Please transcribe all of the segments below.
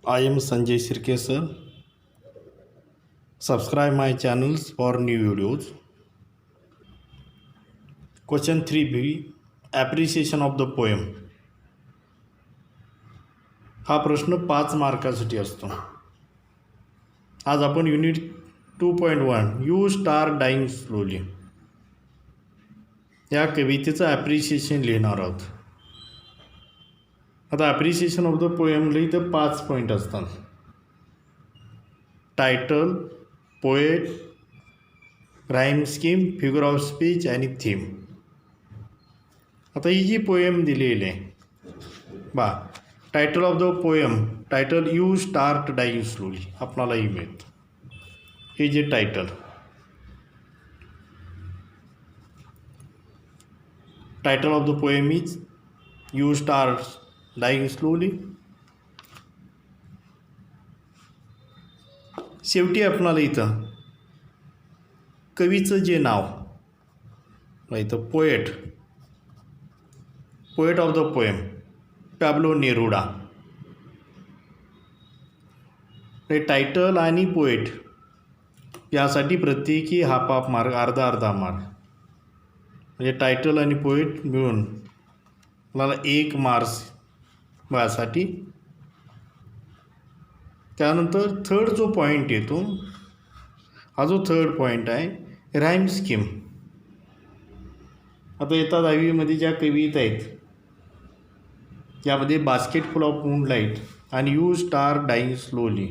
I am Sanjay Sirke sir. Subscribe my channels for new videos. Question 3b Appreciation of the poem. हा प्रश्न 5 मार्कासाठी असतो. आज आपण unit 2.1 you star dying slowly या कवितेचं appreciation लिहिणार आहोत. आता ॲप्रिशिएशन ऑफ द पोएमला इथं 5 पॉईंट असतात. Title, poet, rhyme scheme, figure of speech आणि थीम. आता ही जी पोएम दिलेली आहे बा, title of the poem, title you start dying slowly आपणालाही मिळतं. हे जे title of the poem is you start dying slowly. शेवटी आपणाला इथं कवीचं जे नाव इथं poet of the poem Pablo Neruda. हे टायटल आणि पोएट यासाठी प्रत्येकी हाफ मार्क, अर्धा मार्क. म्हणजे टायटल आणि पोएट मिळून मला 1 मार्क्स यासाठी. त्यानंतर थर्ड जो पॉईंट येतो, हा जो थर्ड पॉईंट आहे राईम स्कीम. आता येतात 10वीमध्ये ज्या कविता आहेत यामध्ये बास्केट फुल ऑफ मूनलाईट आणि यू स्टार डाईंग स्लोली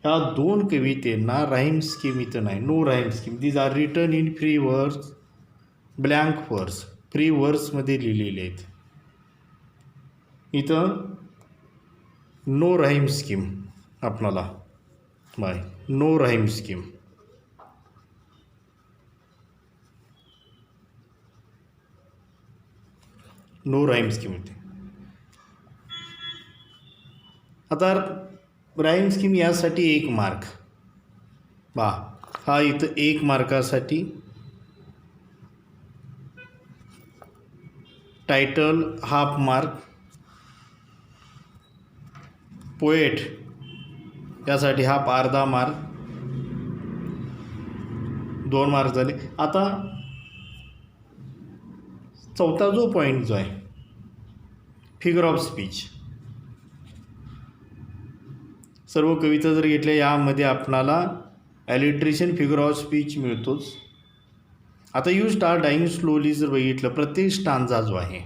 या 2 कवितेंना राईम स्कीम इथं नाही, no rhyme scheme. These are written in free verse, blank verse, free वर्समध्ये लिहिलेले आहेत. इथं नो राईम स्कीम आपणाला by no rhyme scheme. No rhyme scheme होते. आता राईम स्कीम यासाठी 1 मार्क बा, हा इथं 1 मार्कासाठी. टायटल हाफ मार्क, पोएट यासाठी हाफ अर्धा मार्क, 2 मार्क झाले. आता चौथा जो पॉईंट जो आहे फिगर ऑफ स्पीच. सर्व कविता जर घेतल्या यामध्ये आपणाला ॲलिट्रेशन, फिगर ऑफ स्पीच मिळतोच. आता यू स्टार डाईंग स्लोली जर बघितलं, प्रत्येक स्टांजा जो आहे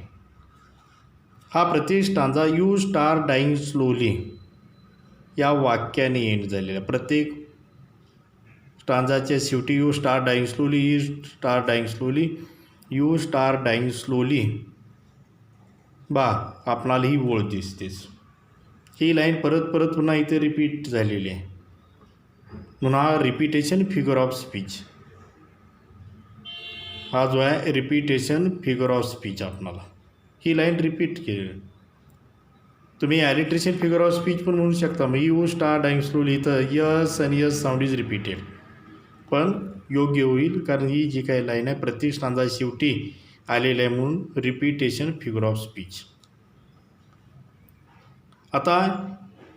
हा प्रत्येक stanza you star dying slowly या वाक्याने एंड झालेला. प्रत्येक स्टांजाच्या शेवटी you star dying slowly, you star dying slowly, you star dying slowly बा आपणाला ही ओळ दिसतेच. ही लाईन परत पुन्हा इथे रिपीट झालेली आहे म्हणून हा रिपीटेशन फिगर ऑफ स्पीच. हा जो आहे रिपीटेशन फिगर ऑफ स्पीच आपणाला ही लाईन रिपीट केली. तुम्ही ॲलिट्रेशन फिगर ऑफ स्पीच पण म्हणू शकता. मग यू स्टार डाईंग स्लोली इथं यस आणि यस साऊंड इज रिपीटेड पण योग्य होईल, कारण ही जी काही लाईन आहे प्रत्येक स्टांजा शेवटी आलेलं आहे म्हणून रिपीटेशन फिगर ऑफ स्पीच. आता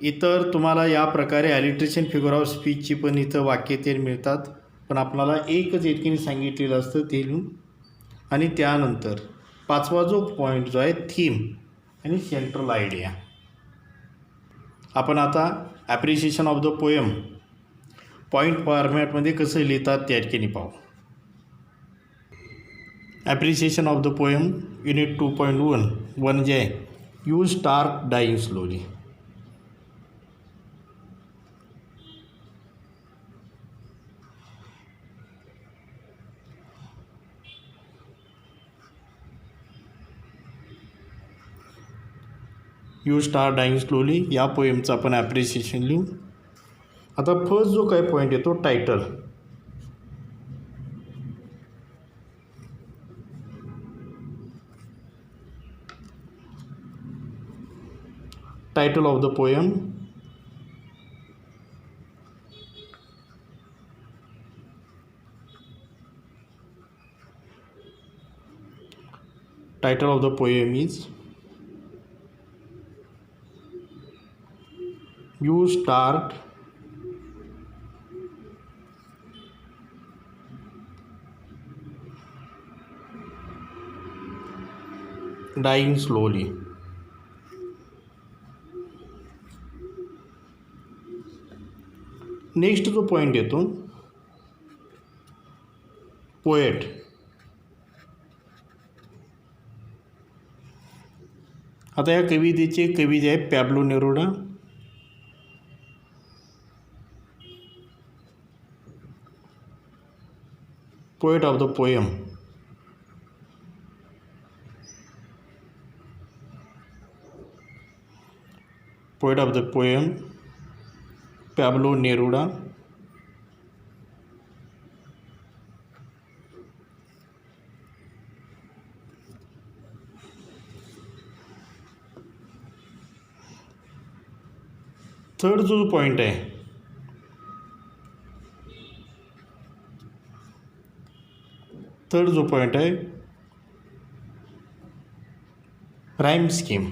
इतर तुम्हाला या प्रकारे ॲलिट्रेशन फिगर ऑफ स्पीचची पण इथं वाक्य ते मिळतात, पण आपल्याला एकच एकीने सांगितलेलं असतं ते लिहून. आणि त्यानंतर 5वा जो पॉईंट जो आहे थीम आणि सेंट्रल आयडिया. आपण आता appreciation of the poem point फॉर्मॅटमध्ये कसं लिहितात त्या ठिकाणी पाहू. Appreciation of the poem unit 2.1 जे आहे you start dying slowly. You star dying slowly या पोएमचं आपण ॲप्रिशिएशन लिहू. आता फर्स्ट जो काही पॉईंट येतो title. Title of the poem title of the poem is You start dying slowly. Next जो पॉईंट येतो पोएट. आता या कवितेचे कवी जे आहेत Pablo Neruda. Poet of the poem. Poet of the poem Pablo Neruda. Third जो पॉईंट आहे राईम स्कीम.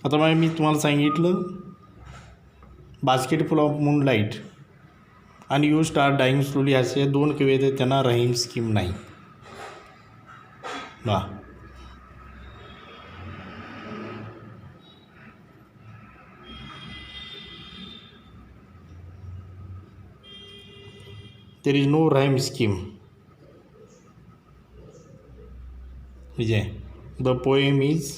आता मग मी तुम्हाला सांगितलं बास्केट फुल ऑफ मूनलाईट आणि यू स्टार डाईंग स्लोली असे दोन कविता आहेत, त्यांना राईम स्कीम नाही. वा. देर is no rhyme scheme. Vijay. The poem is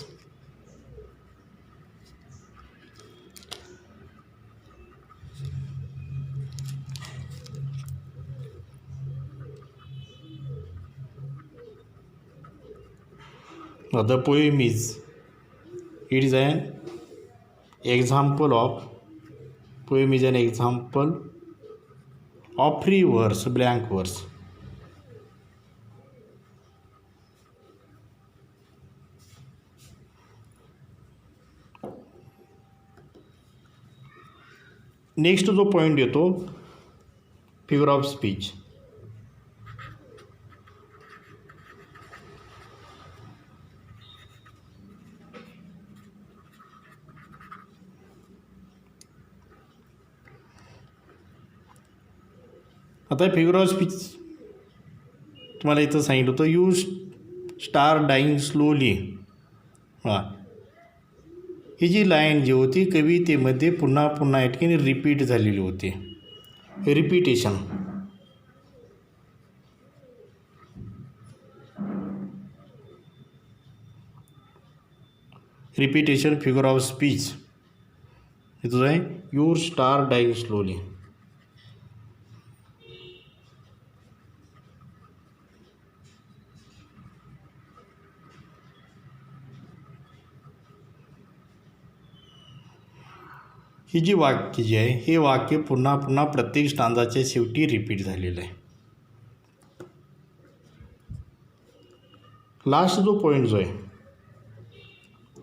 the poem is it is an example of poem is an example of free verse blank verse. Next जो point येतो figure of speech. आता figure of speech तुम्हाला इथं सांगितलं होतं you star dying slowly. हां, ही जी line जी होती कवितेमध्ये पुन्हा पुन्हा या ठिकाणी रिपीट झालेली होती. Repetition. Repetition figure of speech इथं आहे यू स्टार डाईंग स्लोली. ही जी वाक्य जे आहे हे वाक्य पुन्हा पुन्हा प्रत्येक स्टांजाच्या शेवटी रिपीट झालेलं आहे. लास्ट जो पॉईंट जो आहे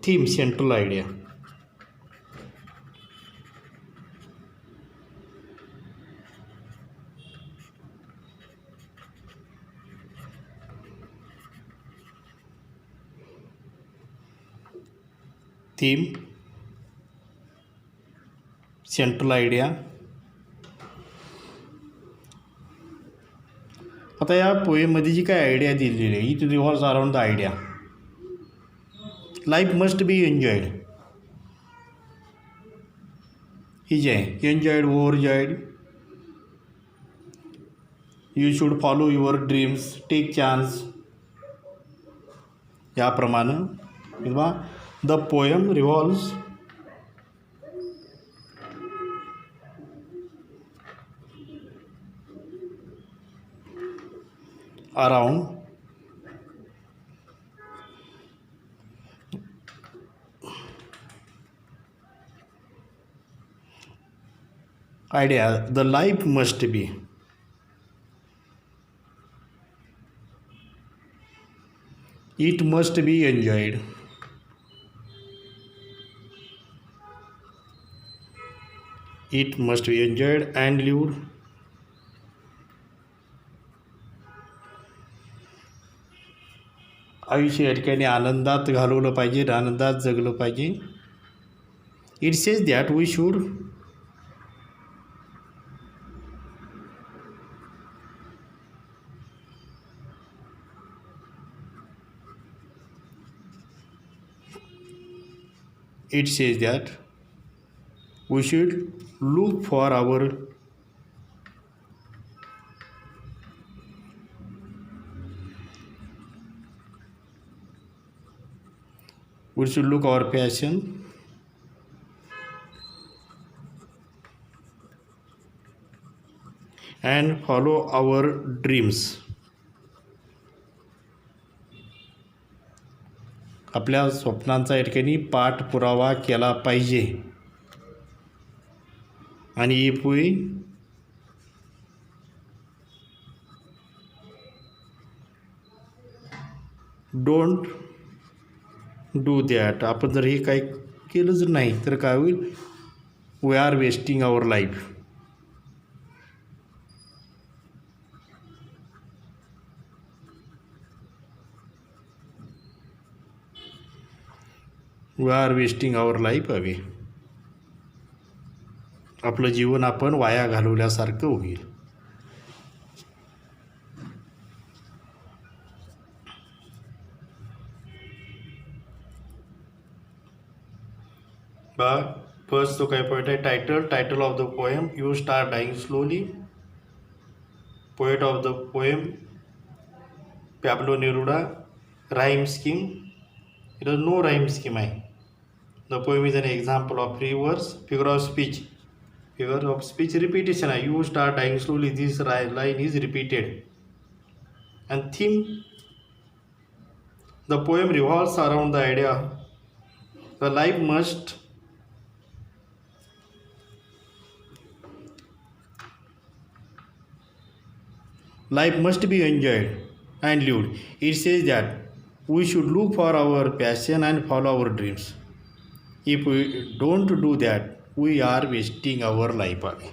theme central idea. Theme central idea. आता या पोएममध्ये जी काय आयडिया दिलेली आहे it revolves around the idea life must be enjoyed. ही जी आहे enjoyed overjoyed. You should follow your dreams take chance याप्रमाणे किंवा the poem revolves around idea the life must be it must be enjoyed. It must be enjoyed and lived. आयुष्य या ठिकाणी आनंदात घालवलं पाहिजे, आनंदात जगलं पाहिजे. It says that we should it says that we should look for our passion and follow our dreams. आपल्या स्वप्नांचा या ठिकाणी पाठपुरावा केला पाहिजे. आणि if we don't do that, आपण जर हे काही केलंच नाही तर काय होईल, we are wasting our life. We are wasting our life away. आपलं जीवन आपण वाया घालवल्यासारखं होईल. फर्स्ट तो काय पॉईंट आहे, title of the poem, you star dying slowly. Poet of the poem, Pablo Neruda. Rhyme scheme, it is no rhyme scheme आहे. The poem is an example of free verse. Figure of speech repetition आहे. You star dying slowly, this line is repeated. And theme, the poem revolves around the idea the life must be enjoyed and lived. It says that we should look for our passion and follow our dreams. If we don't do that, we are wasting our life away.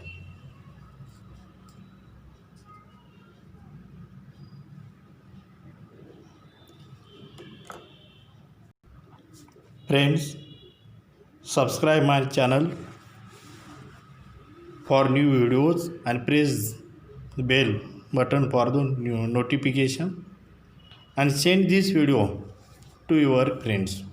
Friends, subscribe my channel for new videos and press the bell button for the new notification, and send this video to your friends.